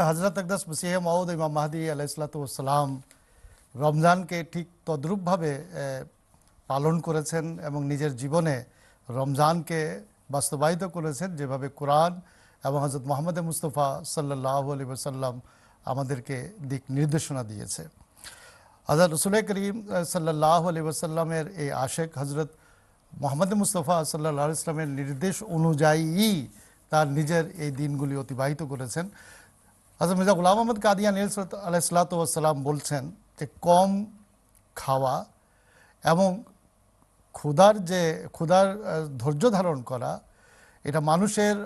হজরত আকদাস মসিহ মাউদ ইমাম মাহদি আলাইহিসসালাম রমজানকে ঠিক তদ্রূপভাবে পালন করেছেন এবং নিজের জীবনে রমজানকে বাস্তবায়িত করেছেন যেভাবে কোরআন এবং হজরত মুহাম্মদ মুস্তাফা সাল্লাল্লাহু আলাইহি ওয়াসাল্লাম আমাদেরকে দিক নির্দেশনা দিয়েছে। হযরত রাসূল করিম সাল্লাল্লাহু আলাইহি ওয়াসাল্লামের এই আশেক হজরত মুহাম্মদ মুস্তাফা সাল্লাল্লাহু আলাইহি ওয়াসাল্লামের নির্দেশ অনুযায়ী তার নিজের এই দিনগুলি অতিবাহিত করেছেন। হযরত মির্জা গোলাম আহমদ কাদিয়ানী আলাইহিসসালাতু ওয়াসসালাম বলছেন যে কম খাওয়া এবং ক্ষুধার ধৈর্য ধারণ করা এটা মানুষের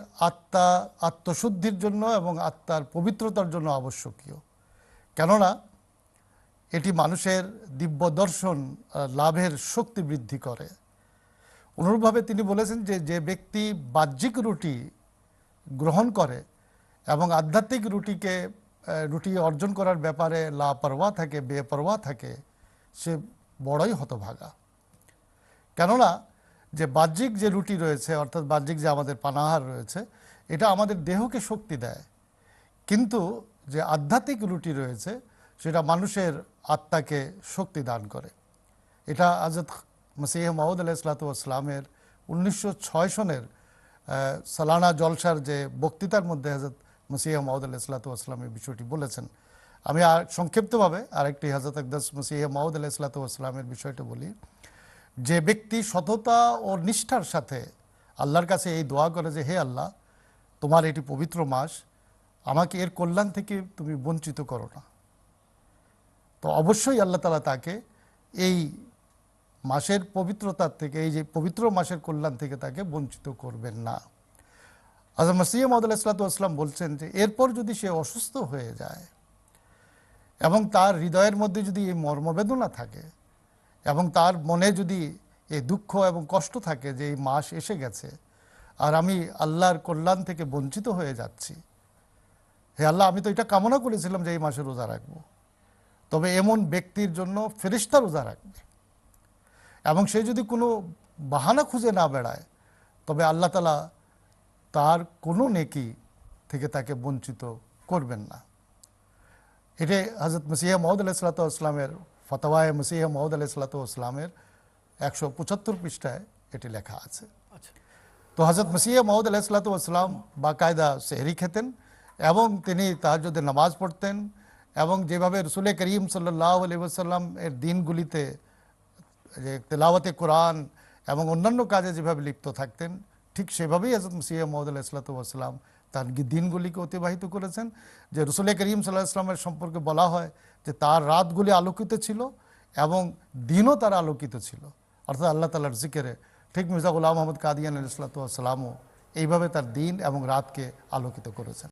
আত্মশুদ্ধির জন্য এবং আত্মার পবিত্রতার জন্য আবশ্যকীয়, কেননা এটি মানুষের দিব্য দর্শন লাভের শক্তি বৃদ্ধি করে। অনুরূপভাবে তিনি বলেছেন যে যে ব্যক্তি বাহ্যিক রুটি গ্রহণ করে এবং আধ্যাত্মিক রুটি অর্জন করার ব্যাপারে লাপরোয়া থাকে, বেপরোয়া থাকে, সে বড়ই হতভাগা। কেননা যে বাহ্যিক যে রুটি রয়েছে, অর্থাৎ বাহ্যিক যে আমাদের পানাহার রয়েছে, এটা আমাদের দেহকে শক্তি দেয়, কিন্তু যে আধ্যাত্মিক রুটি রয়েছে সেটা মানুষের আত্মাকে শক্তি দান করে। এটা হযরত মসিহ মাউদ আলাইহিসসালাতু ওয়াসসালামের 1906 সনের সালানা জলসার যে বক্তৃতার মধ্যে হযরত মসিহ মাউদ আলাইহিসসালাতু ওয়াসসালাম এই বিষয়টি বলেছেন। আমি সংক্ষিপ্তভাবে আরেকটি হযরত আকদাস মসিহ মাউদ আলাইহিসসালাতু ওয়াসসালামের বিষয়টা বলি। যে ব্যক্তি সততা ও নিষ্ঠার সাথে আল্লাহর কাছে এই দোয়া করে যে হে আল্লাহ, তোমার এটি পবিত্র মাস, আমাকে এর কল্যাণ থেকে তুমি বঞ্চিত করো না, তো অবশ্যই আল্লাহ তাআলা তাকে এই মাসের পবিত্রতার থেকে, এই যে পবিত্র মাসের কল্যাণ থেকে তাকে বঞ্চিত করবেন না। হযরত মসিহ মাউদ আলাইহিসসালাতু ওয়াসসালাম বলছেন যে এরপর যদি সে অসুস্থ হয়ে যায় এবং তার হৃদয়ের মধ্যে যদি এই মর্মবেদনা থাকে এবং তার মনে যদি এই দুঃখ এবং কষ্ট থাকে যে এই মাস এসে গেছে আর আমি আল্লাহর কল্যাণ থেকে বঞ্চিত হয়ে যাচ্ছি, হে আল্লাহ, আমি তো এটা কামনা করেছিলাম যে এই মাসে রোজা রাখবো, তবে এমন ব্যক্তির জন্য ফেরেশতা রোজা রাখবে এবং সে যদি কোনো বাহানা খুঁজে না বেড়ায়, তবে আল্লাহ তাআলা তার কোনো নেকি থেকে তাকে বঞ্চিত করবেন না। এটা হযরত মসিহ মাউদ আলাইহিসসালাতু ওয়াসসালামের ফতওয়ায়ে মসিহ মাউদ আলাইহিসসালাতু ওয়াসসালামের 175 পৃষ্ঠায় এটি লেখা আছে। তো হযরত মসিহ মাউদ আলাইহিসসালাতু ওয়াসসালাম বাকায়দা সেহরি খেতেন এবং তিনি তাহাজ্জুদের নামাজ পড়তেন এবং যেভাবে রাসূল করিম সাল্লাল্লাহু আলাইহি ওয়াসাল্লাম এর দিনগুলিতে যে তেলাওয়াতে কোরআন এবং অন্যান্য কাজে যেভাবে লিপ্ত থাকতেন, ঠিক সেভাবেই হযরত মসিহ মাউদ আলাইহিসসালাতু ওয়াসসালাম তার দিনগুলিকে অতিবাহিত করেছেন। যে রাসূল করিম সাল্লাল্লাহু আলাইহি ওয়াসাল্লামের সম্পর্কে বলা হয় যে তার রাতগুলি আলোকিত ছিল এবং দিনও তার আলোকিত ছিল, অর্থাৎ আল্লাহ তাআলার জিকিরে। ঠিক মির্জা গোলাম আহমদ কাদিয়ানী আলাইহিসসালাতু ওয়াসসালামও এইভাবে তার দিন এবং রাতকে আলোকিত করেছেন।